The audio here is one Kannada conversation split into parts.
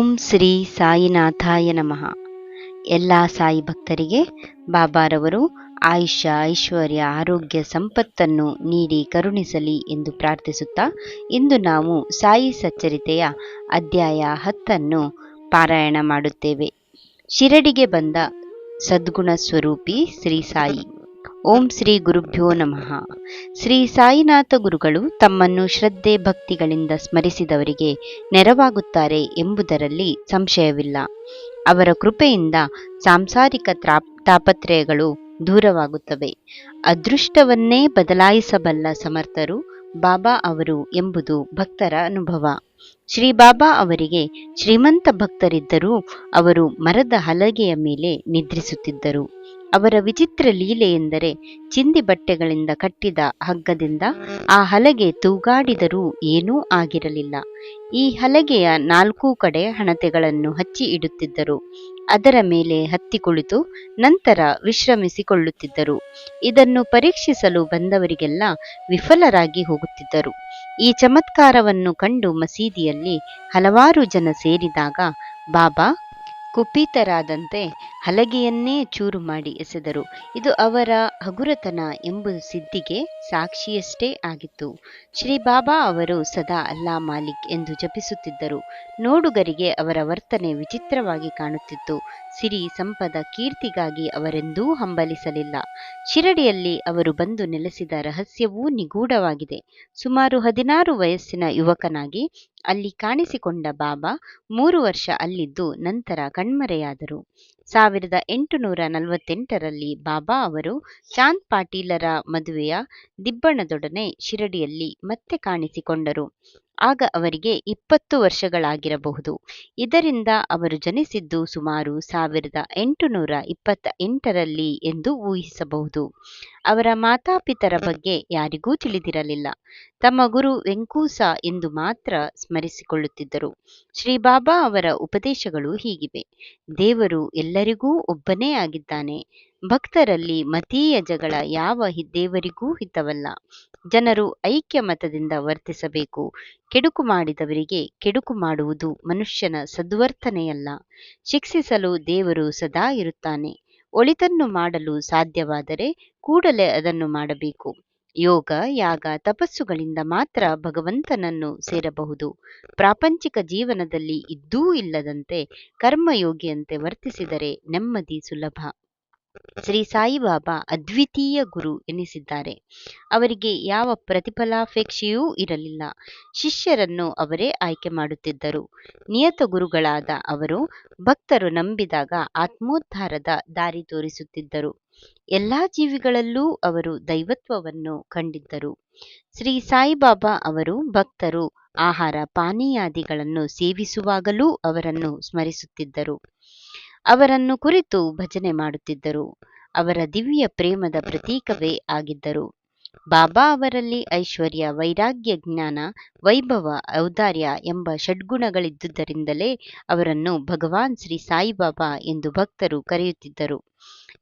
ಓಂ ಶ್ರೀ ಸಾಯಿನಾಥಾಯ ನಮಃ. ಎಲ್ಲ ಸಾಯಿ ಭಕ್ತರಿಗೆ ಬಾಬಾರವರು ಆಯುಷ್ಯ ಐಶ್ವರ್ಯ ಆರೋಗ್ಯ ಸಂಪತ್ತನ್ನು ನೀಡಿ ಕರುಣಿಸಲಿ ಎಂದು ಪ್ರಾರ್ಥಿಸುತ್ತಾ, ಇಂದು ನಾವು ಸಾಯಿ ಸಚ್ಚರಿತೆಯ ಅಧ್ಯಾಯ 10 ಪಾರಾಯಣ ಮಾಡುತ್ತೇವೆ. ಶಿರಡಿಗೆ ಬಂದ ಸದ್ಗುಣ ಸ್ವರೂಪಿ ಶ್ರೀ ಸಾಯಿ. ಓಂ ಶ್ರೀ ಗುರುಭ್ಯೋ ನಮಃ. ಶ್ರೀ ಸಾಯಿನಾಥ ಗುರುಗಳು ತಮ್ಮನ್ನು ಶ್ರದ್ಧೆ ಭಕ್ತಿಗಳಿಂದ ಸ್ಮರಿಸಿದವರಿಗೆ ನೆರವಾಗುತ್ತಾರೆ ಎಂಬುದರಲ್ಲಿ ಸಂಶಯವಿಲ್ಲ. ಅವರ ಕೃಪೆಯಿಂದ ಸಾಂಸಾರಿಕ ತಾಪತ್ರಯಗಳು ದೂರವಾಗುತ್ತವೆ. ಅದೃಷ್ಟವನ್ನೇ ಬದಲಾಯಿಸಬಲ್ಲ ಸಮರ್ಥರು ಬಾಬಾ ಅವರು ಎಂಬುದು ಭಕ್ತರ ಅನುಭವ. ಶ್ರೀ ಬಾಬಾ ಅವರಿಗೆ ಶ್ರೀಮಂತ ಭಕ್ತರಿದ್ದರೂ ಅವರು ಮರದ ಹಲಗೆಯ ಮೇಲೆ ನಿದ್ರಿಸುತ್ತಿದ್ದರು. ಅವರ ವಿಚಿತ್ರ ಲೀಲೆ ಎಂದರೆ, ಚಿಂದಿ ಬಟ್ಟೆಗಳಿಂದ ಕಟ್ಟಿದ ಹಗ್ಗದಿಂದ ಆ ಹಲಗೆ ತೂಗಾಡಿದರೂ ಏನೂ ಆಗಿರಲಿಲ್ಲ. ಈ ಹಲಗೆಯ 4 ಕಡೆ ಹಣತೆಗಳನ್ನು ಹಚ್ಚಿ ಇಡುತ್ತಿದ್ದರು. ಅದರ ಮೇಲೆ ಹತ್ತಿ ಕುಳಿತು ನಂತರ ವಿಶ್ರಮಿಸಿಕೊಳ್ಳುತ್ತಿದ್ದರು. ಇದನ್ನು ಪರೀಕ್ಷಿಸಲು ಬಂದವರಿಗೆಲ್ಲ ವಿಫಲರಾಗಿ ಹೋಗುತ್ತಿದ್ದರು. ಈ ಚಮತ್ಕಾರವನ್ನು ಕಂಡು ಮಸೀದಿಯಲ್ಲಿ ಹಲವಾರು ಜನ ಸೇರಿದಾಗ ಬಾಬಾ ಕುಪಿತರಾದಂತೆ ಹಲಗೆಯನ್ನೇ ಚೂರು ಮಾಡಿ ಎಸೆದರು. ಇದು ಅವರ ಹಗುರತನ ಎಂಬುದು ಸಿದ್ಧಿಗೆ ಸಾಕ್ಷಿಯಷ್ಟೇ ಆಗಿತ್ತು. ಶ್ರೀ ಬಾಬಾ ಅವರು ಸದಾ ಅಲ್ಲಾ ಮಾಲಿಕ್ ಎಂದು ಜಪಿಸುತ್ತಿದ್ದರು. ನೋಡುಗರಿಗೆ ಅವರ ವರ್ತನೆ ವಿಚಿತ್ರವಾಗಿ ಕಾಣುತ್ತಿತ್ತು. ಸಿರಿ ಸಂಪದ ಕೀರ್ತಿಗಾಗಿ ಅವರೆಂದೂ ಹಂಬಲಿಸಲಿಲ್ಲ. ಶಿರಡಿಯಲ್ಲಿ ಅವರು ಬಂದು ನೆಲೆಸಿದ ರಹಸ್ಯವೂ ನಿಗೂಢವಾಗಿದೆ. ಸುಮಾರು 16 ವಯಸ್ಸಿನ ಯುವಕನಾಗಿ ಅಲ್ಲಿ ಕಾಣಿಸಿಕೊಂಡ ಬಾಬಾ 3 ವರ್ಷ ಅಲ್ಲಿದ್ದು ನಂತರ ಕಣ್ಮರೆಯಾದರು. 1848ರಲ್ಲಿ ಬಾಬಾ ಅವರು ಚಾಂದ್ ಪಾಟೀಲರ ಮದುವೆಯ ದಿಬ್ಬಣದೊಡನೆ ಶಿರಡಿಯಲ್ಲಿ ಮತ್ತೆ ಕಾಣಿಸಿಕೊಂಡರು. ಆಗ ಅವರಿಗೆ 20 ವರ್ಷಗಳಾಗಿರಬಹುದು. ಇದರಿಂದ ಅವರು ಜನಿಸಿದ್ದು ಸುಮಾರು 1828ರಲ್ಲಿ ಎಂದು ಊಹಿಸಬಹುದು. ಅವರ ಮಾತಾಪಿತರ ಬಗ್ಗೆ ಯಾರಿಗೂ ತಿಳಿದಿರಲಿಲ್ಲ. ತಮ್ಮ ಗುರು ವೆಂಕೂಸ ಎಂದು ಮಾತ್ರ ಸ್ಮರಿಸಿಕೊಳ್ಳುತ್ತಿದ್ದರು. ಶ್ರೀ ಬಾಬಾ ಅವರ ಉಪದೇಶಗಳು ಹೀಗಿವೆ: ದೇವರು ಎಲ್ಲರಿಗೂ ಒಬ್ಬನೇ ಆಗಿದ್ದಾನೆ. ಭಕ್ತರಲ್ಲಿ ಮತೀಯ ಜಗಳ ಯಾವ ದೇವರಿಗೂ ಹಿತವಲ್ಲ. ಜನರು ಐಕ್ಯ ಮತದಿಂದ ವರ್ತಿಸಬೇಕು. ಕೆಡುಕು ಮಾಡಿದವರಿಗೆ ಕೆಡುಕು ಮಾಡುವುದು ಮನುಷ್ಯನ ಸದ್ವರ್ತನೆಯಲ್ಲ. ಶಿಕ್ಷಿಸಲು ದೇವರು ಸದಾ ಇರುತ್ತಾನೆ. ಒಳಿತನ್ನು ಮಾಡಲು ಸಾಧ್ಯವಾದರೆ ಕೂಡಲೇ ಅದನ್ನು ಮಾಡಬೇಕು. ಯೋಗ ಯಾಗ ತಪಸ್ಸುಗಳಿಂದ ಮಾತ್ರ ಭಗವಂತನನ್ನು ಸೇರಬಹುದು. ಪ್ರಾಪಂಚಿಕ ಜೀವನದಲ್ಲಿ ಇದ್ದೂ ಇಲ್ಲದಂತೆ ಕರ್ಮಯೋಗಿಯಂತೆ ವರ್ತಿಸಿದರೆ ನೆಮ್ಮದಿ ಸುಲಭ. ಶ್ರೀ ಸಾಯಿಬಾಬಾ ಅದ್ವಿತೀಯ ಗುರು ಎನಿಸಿದ್ದಾರೆ. ಅವರಿಗೆ ಯಾವ ಪ್ರತಿಫಲಾಪೇಕ್ಷೆಯೂ ಇರಲಿಲ್ಲ. ಶಿಷ್ಯರನ್ನು ಅವರೇ ಆಯ್ಕೆ ಮಾಡುತ್ತಿದ್ದರು. ನಿಯತ ಗುರುಗಳಾದ ಅವರು ಭಕ್ತರು ನಂಬಿದಾಗ ಆತ್ಮೋದ್ಧಾರದ ದಾರಿ ತೋರಿಸುತ್ತಿದ್ದರು. ಎಲ್ಲಾ ಜೀವಿಗಳಲ್ಲೂ ಅವರು ದೈವತ್ವವನ್ನು ಕಂಡಿದ್ದರು. ಶ್ರೀ ಸಾಯಿಬಾಬಾ ಅವರು ಭಕ್ತರು ಆಹಾರ ಪಾನೀಯಾದಿಗಳನ್ನು ಸೇವಿಸುವಾಗಲೂ ಅವರನ್ನು ಸ್ಮರಿಸುತ್ತಿದ್ದರು. ಅವರನ್ನು ಕುರಿತು ಭಜನೆ ಮಾಡುತ್ತಿದ್ದರು. ಅವರ ದಿವ್ಯ ಪ್ರೇಮದ ಪ್ರತೀಕವೇ ಆಗಿದ್ದರು. ಬಾಬಾ ಅವರಲ್ಲಿ ಐಶ್ವರ್ಯ, ವೈರಾಗ್ಯ, ಜ್ಞಾನ, ವೈಭವ, ಔದಾರ್ಯ ಎಂಬ ಷಡ್ಗುಣಗಳಿದ್ದುದರಿಂದಲೇ ಅವರನ್ನು ಭಗವಾನ್ ಶ್ರೀ ಸಾಯಿಬಾಬಾ ಎಂದು ಭಕ್ತರು ಕರೆಯುತ್ತಿದ್ದರು.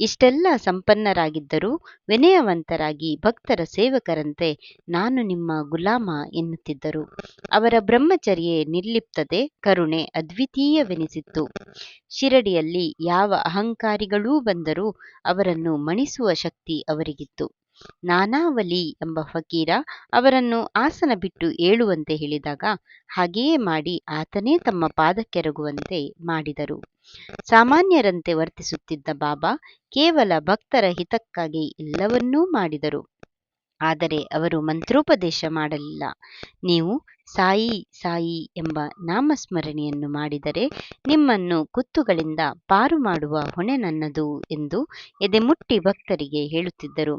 ಇಷ್ಟೆಲ್ಲ ಸಂಪನ್ನರಾಗಿದ್ದರೂ ವಿನಯವಂತರಾಗಿ ಭಕ್ತರ ಸೇವಕರಂತೆ ನಾನು ನಿಮ್ಮ ಗುಲಾಮ ಎನ್ನುತ್ತಿದ್ದರು. ಅವರ ಬ್ರಹ್ಮಚರ್ಯೆ, ನಿರ್ಲಿಪ್ತತೆ, ಕರುಣೆ ಅದ್ವಿತೀಯವೆನಿಸಿತ್ತು. ಶಿರಡಿಯಲ್ಲಿ ಯಾವ ಅಹಂಕಾರಿಗಳೂ ಬಂದರೂ ಅವರನ್ನು ಮಣಿಸುವ ಶಕ್ತಿ ಅವರಿಗಿತ್ತು. ನಾನಾವಲಿ ಎಂಬ ಫಕೀರ ಅವರನ್ನು ಆಸನ ಬಿಟ್ಟು ಏಳುವಂತೆ ಹೇಳಿದಾಗ ಹಾಗೆಯೇ ಮಾಡಿ ಆತನೇ ತಮ್ಮ ಪಾದಕ್ಕೆರಗುವಂತೆ ಮಾಡಿದರು. ಸಾಮಾನ್ಯರಂತೆ ವರ್ತಿಸುತ್ತಿದ್ದ ಬಾಬಾ ಕೇವಲ ಭಕ್ತರ ಹಿತಕ್ಕಾಗಿ ಎಲ್ಲವನ್ನೂ ಮಾಡಿದರು. ಆದರೆ ಅವರು ಮಂತ್ರೋಪದೇಶ ಮಾಡಲಿಲ್ಲ. ನೀವು ಸಾಯಿ ಸಾಯಿ ಎಂಬ ನಾಮಸ್ಮರಣೆಯನ್ನು ಮಾಡಿದರೆ ನಿಮ್ಮನ್ನು ಕುತ್ತುಗಳಿಂದ ಪಾರು ಮಾಡುವ ಹೊಣೆ ನನ್ನದು ಎಂದು ಎದೆಮುಟ್ಟಿ ಭಕ್ತರಿಗೆ ಹೇಳುತ್ತಿದ್ದರು.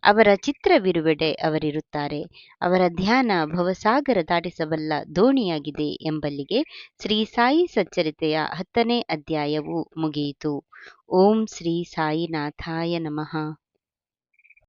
ಅವರ ಚಿತ್ರವಿರುವೆಡೆ ಅವರಿರುತ್ತಾರೆ. ಅವರ ಧ್ಯಾನ ಭವಸಾಗರ ದಾಟಿಸಬಲ್ಲ ದೋಣಿಯಾಗಿದೆ ಎಂಬಲ್ಲಿಗೆ ಶ್ರೀ ಸಾಯಿ ಸಚ್ಚರಿತೆಯ 10ನೇ ಅಧ್ಯಾಯವು ಮುಗಿಯಿತು. ಓಂ ಶ್ರೀ ಸಾಯಿನಾಥಾಯ ನಮಃ.